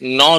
9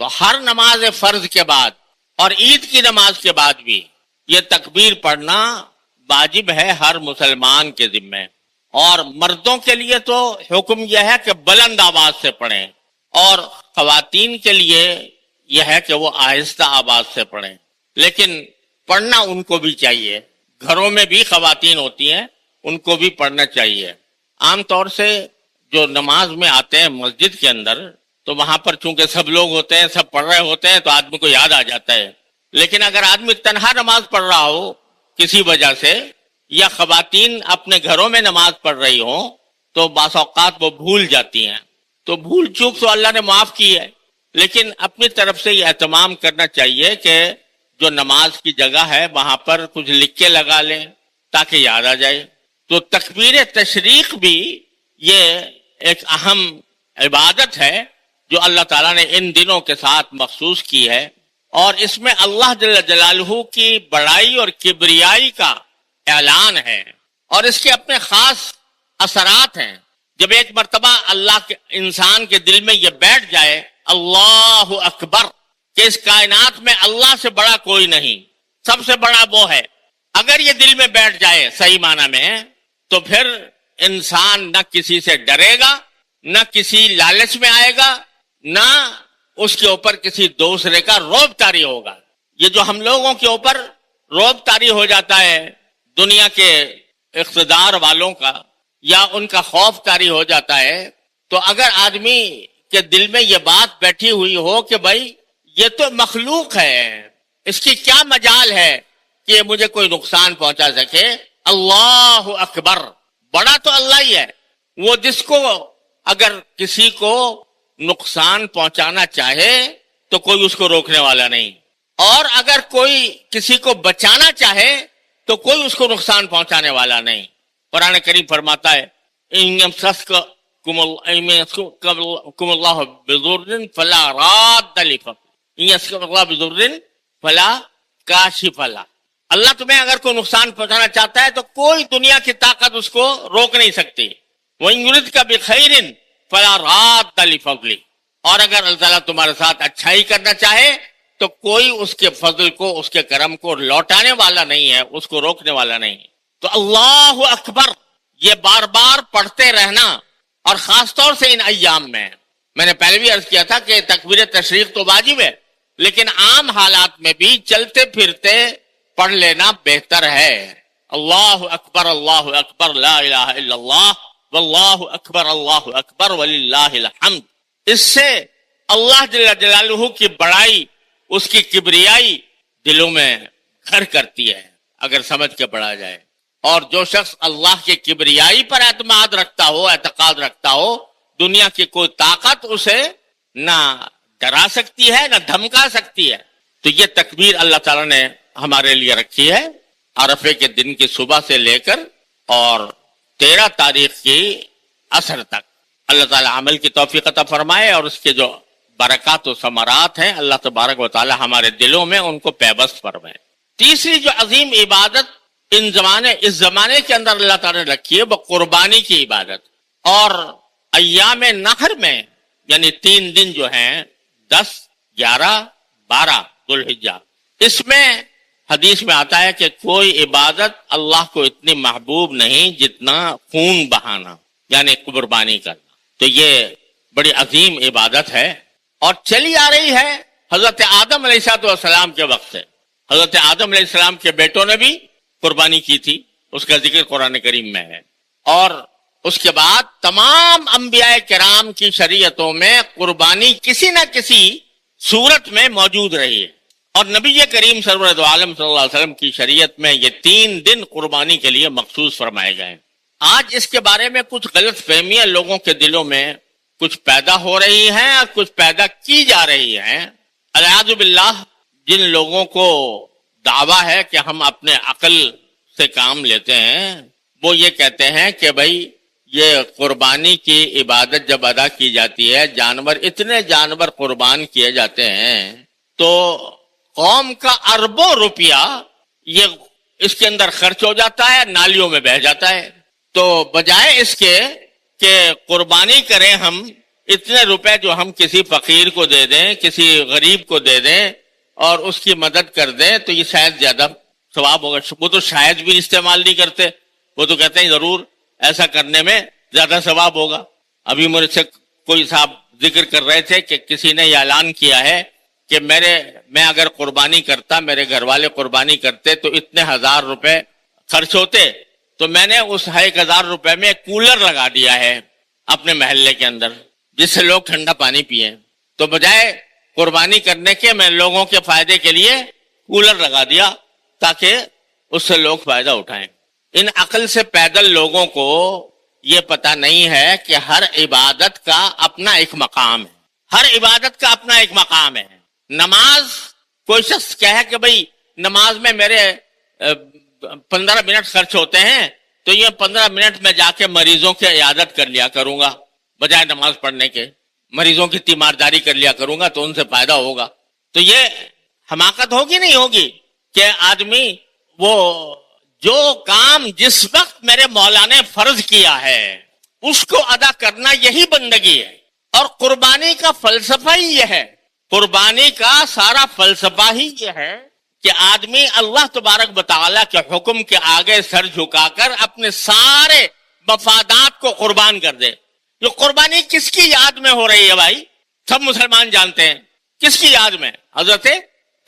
تو ہر نماز فرض کے بعد اور عید کی نماز کے بعد بھی یہ تکبیر پڑھنا واجب ہے ہر مسلمان کے ذمہ. اور مردوں کے لیے تو حکم یہ ہے کہ بلند آواز سے پڑھیں، اور خواتین کے لیے یہ ہے کہ وہ آہستہ آواز سے پڑھیں. لیکن پڑھنا ان کو بھی چاہیے، گھروں میں بھی خواتین ہوتی ہیں، ان کو بھی پڑھنا چاہیے. عام طور سے جو نماز میں آتے ہیں مسجد کے اندر، تو وہاں پر چونکہ سب لوگ ہوتے ہیں، سب پڑھ رہے ہوتے ہیں، تو آدمی کو یاد آ جاتا ہے. لیکن اگر آدمی تنہا نماز پڑھ رہا ہو کسی وجہ سے، یا خواتین اپنے گھروں میں نماز پڑھ رہی ہوں، تو بعض اوقات وہ بھول جاتی ہیں. تو بھول چوک تو اللہ نے معاف کی ہے، لیکن اپنی طرف سے یہ اہتمام کرنا چاہیے کہ جو نماز کی جگہ ہے وہاں پر کچھ لکھ کے لگا لیں تاکہ یاد آ جائے. تو تکبیر تشریق بھی یہ ایک اہم عبادت ہے جو اللہ تعالیٰ نے ان دنوں کے ساتھ مخصوص کی ہے، اور اس میں اللہ جل جلالہ کی بڑائی اور کبریائی کا اعلان ہے، اور اس کے اپنے خاص اثرات ہیں. جب ایک مرتبہ اللہ کے انسان کے دل میں یہ بیٹھ جائے اللہ اکبر کہ اس کائنات میں اللہ سے بڑا کوئی نہیں، سب سے بڑا وہ ہے، اگر یہ دل میں بیٹھ جائے صحیح معنی میں، تو پھر انسان نہ کسی سے ڈرے گا، نہ کسی لالچ میں آئے گا، نہ اس کے اوپر کسی دوسرے کا روب طاری ہوگا. یہ جو ہم لوگوں کے اوپر روب طاری ہو جاتا ہے دنیا کے اقتدار والوں کا، یا ان کا خوف طاری ہو جاتا ہے، تو اگر آدمی کے دل میں یہ بات بیٹھی ہوئی ہو کہ بھائی یہ تو مخلوق ہے، اس کی کیا مجال ہے کہ یہ مجھے کوئی نقصان پہنچا سکے. اللہ اکبر، بڑا تو اللہ ہی ہے، وہ جس کو اگر کسی کو نقصان پہنچانا چاہے تو کوئی اس کو روکنے والا نہیں، اور اگر کوئی کسی کو بچانا چاہے تو کوئی اس کو نقصان پہنچانے والا نہیں. قرآن کریم فرماتا ہے إِن يَمْسَسْكَكُمُ اللَّهُ بِضُرٍّ فَلَا رَادَّ لِفَضْلِهِ إِن يَمْسَسْكَكُمُ اللَّهُ بِضُرٍّ فَلَا كَاشِفَ لَهُ. اللہ تمہیں اگر کوئی نقصان پہنچانا چاہتا ہے تو کوئی دنیا کی طاقت اس کو روک نہیں سکتی. وَإِن يُرِدْكَ بِخَيْرٍ فَلَا رَادَّ لِفَضْلِهِ. اور اگر اللہ تعالیٰ تمہارے ساتھ اچھائی کرنا چاہے تو کوئی اس کے فضل کو، اس کے کرم کو لوٹانے والا نہیں ہے، اس کو روکنے والا نہیں. تو اللہ اکبر یہ بار بار پڑھتے رہنا، اور خاص طور سے ان ایام میں نے پہلے بھی عرض کیا تھا کہ تکبیر تشریق تو واجب ہے، لیکن عام حالات میں بھی چلتے پھرتے پڑھ لینا بہتر ہے. اللہ اکبر لا الہ الا اللہ واللہ اکبر وللہ الحمد. اس سے اللہ جل جلالہ کی بڑائی، اس کی کبریائی دلوں میں گھر کرتی ہے اگر سمجھ کے پڑھا جائے. اور جو شخص اللہ کی کبریائی پر اعتماد رکھتا ہو، اعتقاد رکھتا ہو، دنیا کی کوئی طاقت اسے نہ ڈرا سکتی ہے نہ دھمکا سکتی ہے. تو یہ تکبیر اللہ تعالیٰ نے ہمارے لیے رکھی ہے عرفے کے دن کی صبح سے لے کر اور 13 تاریخ کی عصر تک. اللہ تعالیٰ عمل کی توفیق عطا فرمائے، اور اس کے جو برکات و ثمرات ہیں اللہ تبارک و تعالیٰ ہمارے دلوں میں ان کو پیوست فرمائے. تیسری جو عظیم عبادت اس زمانے کے اندر اللہ تعالیٰ نے رکھی ہے وہ قربانی کی عبادت. اور ایام نحر میں یعنی 3 دن جو ہیں 10، 11، 12 ذوالحجہ، اس میں حدیث میں آتا ہے کہ کوئی عبادت اللہ کو اتنی محبوب نہیں جتنا خون بہانا، یعنی قربانی کرنا. تو یہ بڑی عظیم عبادت ہے اور چلی آ رہی ہے حضرت آدم علیہ السلام کے وقت سے. حضرت آدم علیہ السلام کے بیٹوں نے بھی قربانی کی تھی، اس کا ذکر قرآن کریم میں ہے. اور اس کے بعد تمام انبیاء کرام کی شریعتوں میں قربانی کسی نہ کسی صورت میں موجود رہی ہے، اور نبی کریم سرور دو عالم صلی اللہ علیہ وسلم کی شریعت میں یہ 3 دن قربانی کے لیے مخصوص فرمائے گئے. آج اس کے بارے میں کچھ غلط فہمیاں لوگوں کے دلوں میں کچھ پیدا ہو رہی ہیں اور کچھ پیدا کی جا رہی ہیں. الیاذ باللہ، جن لوگوں کو دعویٰ ہے کہ ہم اپنے عقل سے کام لیتے ہیں، وہ یہ کہتے ہیں کہ بھائی یہ قربانی کی عبادت جب ادا کی جاتی ہے، اتنے جانور قربان کیے جاتے ہیں تو قوم کا اربوں روپیہ یہ اس کے اندر خرچ ہو جاتا ہے، نالیوں میں بہہ جاتا ہے. تو بجائے اس کے کہ قربانی کریں ہم اتنے روپے جو ہم کسی فقیر کو دے دیں، کسی غریب کو دے دیں اور اس کی مدد کر دیں تو یہ شاید زیادہ ثواب ہوگا. وہ تو شاید بھی استعمال نہیں کرتے، وہ تو کہتے ہیں ضرور ایسا کرنے میں زیادہ ثواب ہوگا. ابھی مجھ سے کوئی صاحب ذکر کر رہے تھے کہ کسی نے یہ اعلان کیا ہے کہ میں اگر قربانی کرتا، میرے گھر والے قربانی کرتے تو اتنے 1000 روپے خرچ ہوتے، تو میں نے اس 1000 روپے میں ایک کولر لگا دیا ہے اپنے محلے کے اندر جس سے لوگ ٹھنڈا پانی پئیں. تو بجائے قربانی کرنے کے میں لوگوں کے فائدے کے لیے کولر لگا دیا تاکہ اس سے لوگ فائدہ اٹھائیں. ان عقل سے پیدل لوگوں کو یہ پتہ نہیں ہے کہ ہر عبادت کا اپنا ایک مقام ہے، ہر عبادت کا اپنا ایک مقام ہے. نماز، کوئی شخص کہے کہ بھئی نماز میں میرے 15 منٹ خرچ ہوتے ہیں تو یہ 15 منٹ میں جا کے مریضوں کی عیادت کر لیا کروں گا بجائے نماز پڑھنے کے، مریضوں کی تیمارداری کر لیا کروں گا تو ان سے فائدہ ہوگا. تو یہ حماقت ہوگی نہیں ہوگی کہ آدمی وہ جو کام جس وقت میرے مولا نے فرض کیا ہے اس کو ادا کرنا یہی بندگی ہے. اور قربانی کا فلسفہ ہی یہ ہے، قربانی کا سارا فلسفہ ہی یہ ہے کہ آدمی اللہ تبارک و تعالیٰ کے حکم کے آگے سر جھکا کر اپنے سارے مفادات کو قربان کر دے. یہ قربانی کس کی یاد میں ہو رہی ہے بھائی؟ سب مسلمان جانتے ہیں کس کی یاد میں؟ حضرت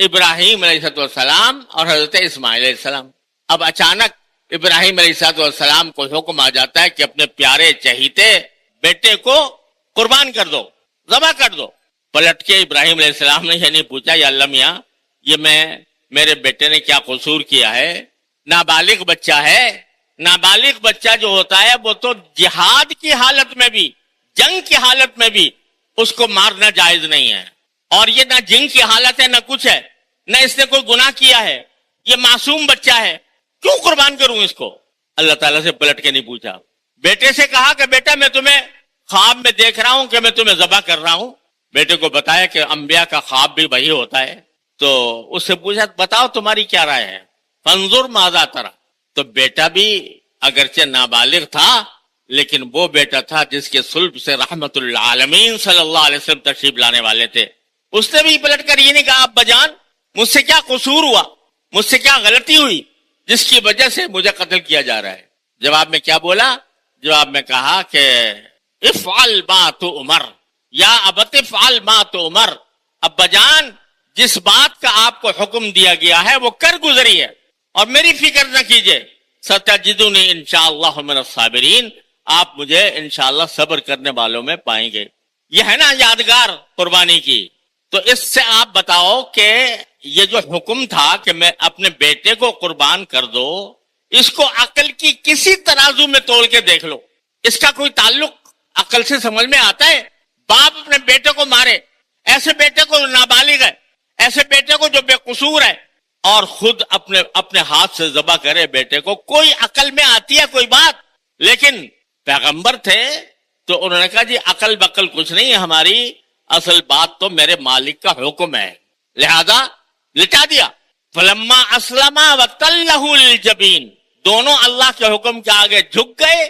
ابراہیم علیہ السلام اور حضرت اسماعیل علیہ السلام. اب اچانک ابراہیم علیہ السلام کو حکم آ جاتا ہے کہ اپنے پیارے چہیتے بیٹے کو قربان کر دو، ذبح کر دو. پلٹ کے ابراہیم علیہ السلام نے یہ نہیں پوچھا یا اللہ میاں یہ میرے بیٹے نے کیا قصور کیا ہے؟ نابالغ بچہ ہے. نابالغ بچہ جو ہوتا ہے وہ تو جہاد کی حالت میں بھی، جنگ کی حالت میں بھی اس کو مارنا جائز نہیں ہے. اور یہ نہ جنگ کی حالت ہے نہ کچھ ہے، نہ اس نے کوئی گناہ کیا ہے، یہ معصوم بچہ ہے، کیوں قربان کروں اس کو؟ اللہ تعالیٰ سے پلٹ کے نہیں پوچھا. بیٹے سے کہا کہ بیٹا میں تمہیں خواب میں دیکھ رہا ہوں کہ میں تمہیں ذبح کر رہا ہوں. بیٹے کو بتایا کہ انبیاء کا خواب بھی وہی ہوتا ہے. تو اس سے پوچھا بتاؤ تمہاری کیا رائے ہے؟ فانظر ماذا ترى. تو بیٹا بھی اگرچہ نابالغ تھا لیکن وہ بیٹا تھا جس کے صلب سے رحمت العالمین صلی اللہ علیہ وسلم تشریف لانے والے تھے. اس نے بھی پلٹ کر یہ نہیں کہا ابا جان مجھ سے کیا قصور ہوا، مجھ سے کیا غلطی ہوئی جس کی وجہ سے مجھے قتل کیا جا رہا ہے. جواب میں کیا بولا؟ جواب میں کہا کہ افعل ما تؤمر یا ابت افعل ما تؤمر. ابا جان جس بات کا آپ کو حکم دیا گیا ہے وہ کر گزری ہے اور میری فکر نہ کیجئے. ستجدونی انشاءاللہ من الصابرین، آپ مجھے انشاءاللہ صبر کرنے والوں میں پائیں گے. یہ ہے نا یادگار قربانی کی. تو اس سے آپ بتاؤ کہ یہ جو حکم تھا کہ میں اپنے بیٹے کو قربان کر دو، اس کو عقل کی کسی ترازو میں تول کے دیکھ لو، اس کا کوئی تعلق عقل سے سمجھ میں آتا ہے؟ باپ اپنے بیٹے کو مارے، ایسے بیٹے کو نابالغ ہے، ایسے بیٹے کو جو بے قصور ہے، اور خود اپنے ہاتھ سے ذبح کرے بیٹے کو. کوئی عقل میں آتی ہے کوئی بات؟ لیکن پیغمبر تھے تو انہوں نے کہا جی عقل بقل کچھ نہیں ہے ہماری، اصل بات تو میرے مالک کا حکم ہے، لہذا لٹا دیا. فلما اسلم وتلہ للجبین، دونوں اللہ کے حکم کے آگے جھک گئے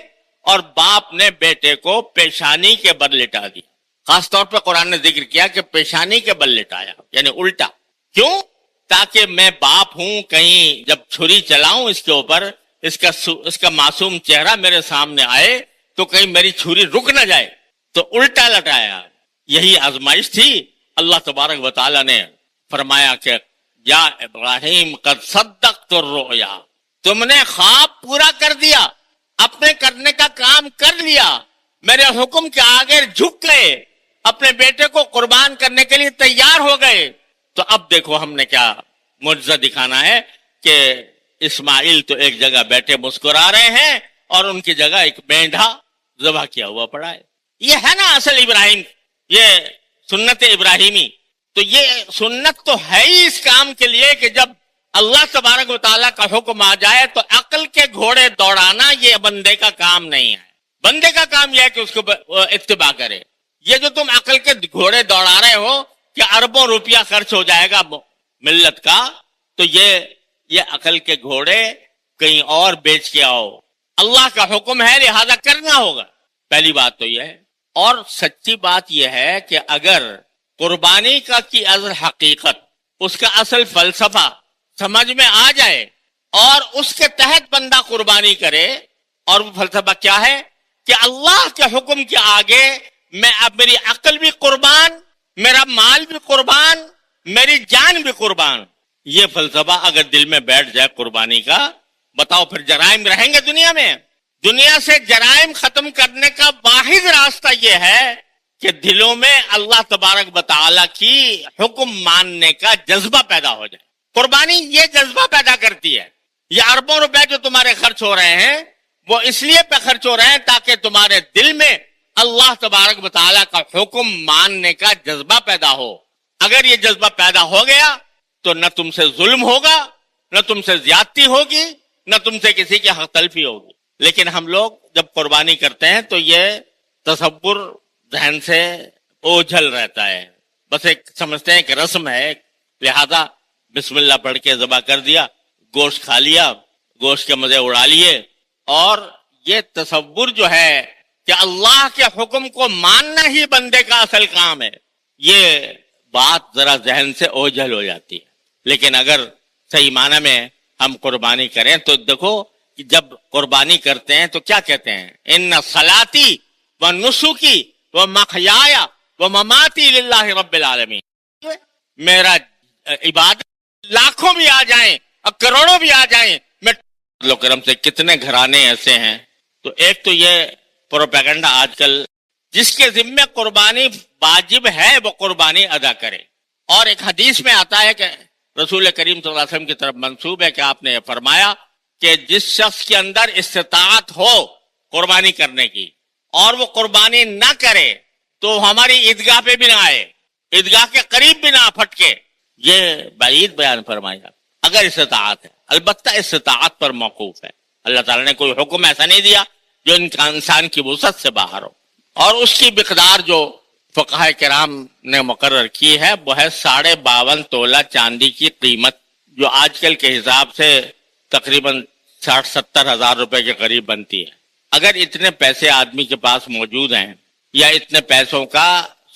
اور باپ نے بیٹے کو پیشانی کے بل لٹا دیا. خاص طور پہ قرآن نے ذکر کیا کہ پیشانی کے بل لٹایا، یعنی الٹا. کیوں؟ تاکہ میں باپ ہوں، کہیں جب چھری چلاؤں اس کے اوپر اس کا معصوم چہرہ میرے سامنے آئے تو کہیں میری چھری رک نہ جائے، تو الٹا لٹایا. یہی آزمائش تھی. اللہ تبارک و تعالی نے فرمایا کہ یا ابراہیم قد صدقت الرؤیا، تم نے خواب پورا کر دیا، اپنے کرنے کا کام کر لیا، میرے حکم کے آگے جھک گئے، اپنے بیٹے کو قربان کرنے کے لیے تیار ہو گئے. تو اب دیکھو ہم نے کیا معجزہ دکھانا ہے کہ اسماعیل تو ایک جگہ بیٹھے مسکرا رہے ہیں اور ان کی جگہ ایک مینڈھا ذبح کیا ہوا پڑا ہے. یہ ہے نا اصل ابراہیم، یہ سنت ابراہیمی. تو یہ سنت تو ہے ہی اس کام کے لیے کہ جب اللہ تبارک و تعالیٰ کا حکم آ جائے تو عقل کے گھوڑے دوڑانا یہ بندے کا کام نہیں ہے. بندے کا کام یہ ہے کہ اس کو اتباع کرے. یہ جو تم عقل کے گھوڑے دوڑا رہے ہو کہ اربوں روپیہ خرچ ہو جائے گا ملت کا، تو یہ عقل کے گھوڑے کہیں اور بیچ کے آؤ. اللہ کا حکم ہے لہذا کرنا ہوگا. پہلی بات تو یہ ہے. اور سچی بات یہ ہے کہ اگر قربانی کا کی اصل حقیقت، اس کا اصل فلسفہ سمجھ میں آ جائے اور اس کے تحت بندہ قربانی کرے، اور وہ فلسفہ کیا ہے کہ اللہ کے حکم کے آگے میں اب میری عقل بھی قربان، میرا مال بھی قربان، میری جان بھی قربان، یہ فلسفہ اگر دل میں بیٹھ جائے قربانی کا، بتاؤ پھر جرائم رہیں گے دنیا میں؟ دنیا سے جرائم ختم کرنے کا واحد راستہ یہ ہے کہ دلوں میں اللہ تبارک و تعالیٰ کی حکم ماننے کا جذبہ پیدا ہو جائے۔ قربانی یہ جذبہ پیدا کرتی ہے۔ یہ اربوں روپے جو تمہارے خرچ ہو رہے ہیں وہ اس لیے پہ خرچ ہو رہے ہیں تاکہ تمہارے دل میں اللہ تبارک و تعالیٰ کا حکم ماننے کا جذبہ پیدا ہو۔ اگر یہ جذبہ پیدا ہو گیا تو نہ تم سے ظلم ہوگا، نہ تم سے زیادتی ہوگی، نہ تم سے کسی کی حق تلفی ہوگی۔ لیکن ہم لوگ جب قربانی کرتے ہیں تو یہ تصور ذہن سے اوجھل رہتا ہے، بس ایک سمجھتے ہیں کہ رسم ہے، لہذا بسم اللہ پڑھ کے ذبح کر دیا، گوشت کھا لیا، گوشت کے مزے اڑا لیے۔ اور یہ تصور جو ہے کہ اللہ کے حکم کو ماننا ہی بندے کا اصل کام ہے، یہ بات ذرا ذہن سے اوجھل ہو جاتی ہے۔ لیکن اگر صحیح معنی میں ہم قربانی کریں تو دیکھو کہ جب قربانی کرتے ہیں تو کیا کہتے ہیں؟ ان صلاتی و نسکی و محیایا و مماتی للہ رب العالمین، میرا عبادت لاکھوں بھی آ جائیں اور کروڑوں بھی آ جائیں، میں اللہ کرم سے کتنے گھرانے ایسے ہیں۔ تو ایک تو یہ پروپیگنڈا آج کل جس کے ذمے قربانی واجب ہے وہ قربانی ادا کرے۔ اور ایک حدیث میں آتا ہے کہ رسول کریم صلی اللہ علیہ وسلم کی طرف منسوب ہے کہ آپ نے فرمایا کہ جس شخص کے اندر استطاعت ہو قربانی کرنے کی اور وہ قربانی نہ کرے تو ہماری عیدگاہ پہ بھی نہ آئے، عیدگاہ کے قریب بھی نہ پھٹکے، یہ بعید بیان فرمایا۔ اگر استطاعت ہے، البتہ استطاعت پر موقوف ہے، اللہ تعالیٰ نے کوئی حکم ایسا نہیں دیا جو انسان کی وسعت سے باہر ہو۔ اور اس کی مقدار جو فقہاء کرام نے مقرر کی ہے وہ ہے 52.5 تولہ چاندی کی قیمت، جو آج کل کے حساب سے تقریباً 60-70 ہزار روپے کے قریب بنتی ہے۔ اگر اتنے پیسے آدمی کے پاس موجود ہیں یا اتنے پیسوں کا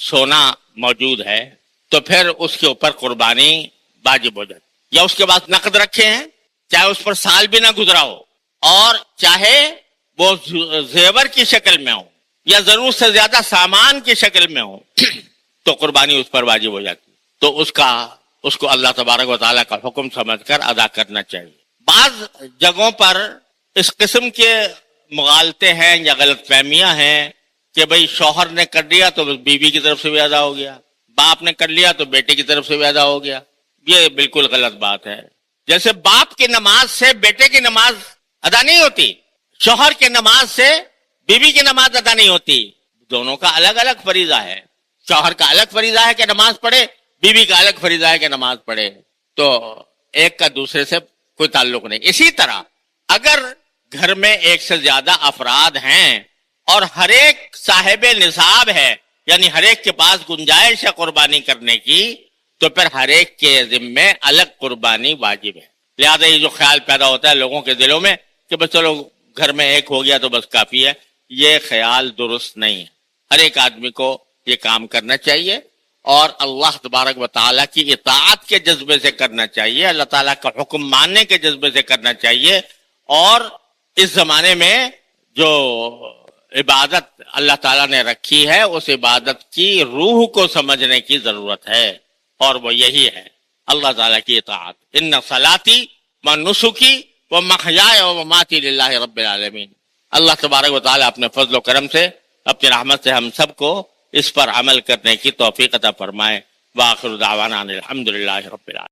سونا موجود ہے تو پھر اس کے اوپر قربانی واجب ہو جاتی، یا اس کے پاس نقد رکھے ہیں، چاہے اس پر سال بھی نہ گزرا ہو اور چاہے وہ زیور کی شکل میں ہو یا ضرورت سے زیادہ سامان کی شکل میں ہو تو قربانی اس پر واجب ہو جاتی، تو اس کو اللہ تبارک و تعالیٰ کا حکم سمجھ کر ادا کرنا چاہیے۔ بعض جگہوں پر اس قسم کے مغالطے ہیں یا غلط فہمیاں ہیں کہ بھئی شوہر نے کر لیا تو بیوی کی طرف سے بھی ادا ہو گیا، باپ نے کر لیا تو بیٹے کی طرف سے بھی ادا ہو گیا۔ یہ بالکل غلط بات ہے۔ جیسے باپ کی نماز سے بیٹے کی نماز ادا نہیں ہوتی، شوہر کی نماز سے بیوی کی نماز ادا نہیں ہوتی، دونوں کا الگ الگ فریضہ ہے۔ شوہر کا الگ فریضہ ہے کہ نماز پڑھے، بیوی کا الگ فریضہ ہے کہ نماز پڑھے، تو ایک کا دوسرے سے کوئی تعلق نہیں۔ اسی طرح اگر گھر میں ایک سے زیادہ افراد ہیں اور ہر ایک صاحب نصاب ہے، یعنی ہر ایک کے پاس گنجائش ہے قربانی کرنے کی، تو پھر ہر ایک کے ذمے الگ قربانی واجب ہے۔ لہذا یہ جو خیال پیدا ہوتا ہے لوگوں کے دلوں میں کہ بس چلو گھر میں ایک ہو گیا تو بس کافی ہے، یہ خیال درست نہیں ہے۔ ہر ایک آدمی کو یہ کام کرنا چاہیے اور اللہ تبارک و تعالیٰ کی اطاعت کے جذبے سے کرنا چاہیے، اللہ تعالیٰ کا حکم ماننے کے جذبے سے کرنا چاہیے۔ اور اس زمانے میں جو عبادت اللہ تعالیٰ نے رکھی ہے اس عبادت کی روح کو سمجھنے کی ضرورت ہے، اور وہ یہی ہے اللہ تعالیٰ کی اطاعت۔ ان صلاتی و نسکی و محیای و مماتی للہ رب العالمین۔ اللہ تبارک و تعالیٰ اپنے فضل و کرم سے، اپنی رحمت سے ہم سب کو اس پر عمل کرنے کی توفیق عطا فرمائے۔ وآخر دعوانا الحمدللہ رب العالمین۔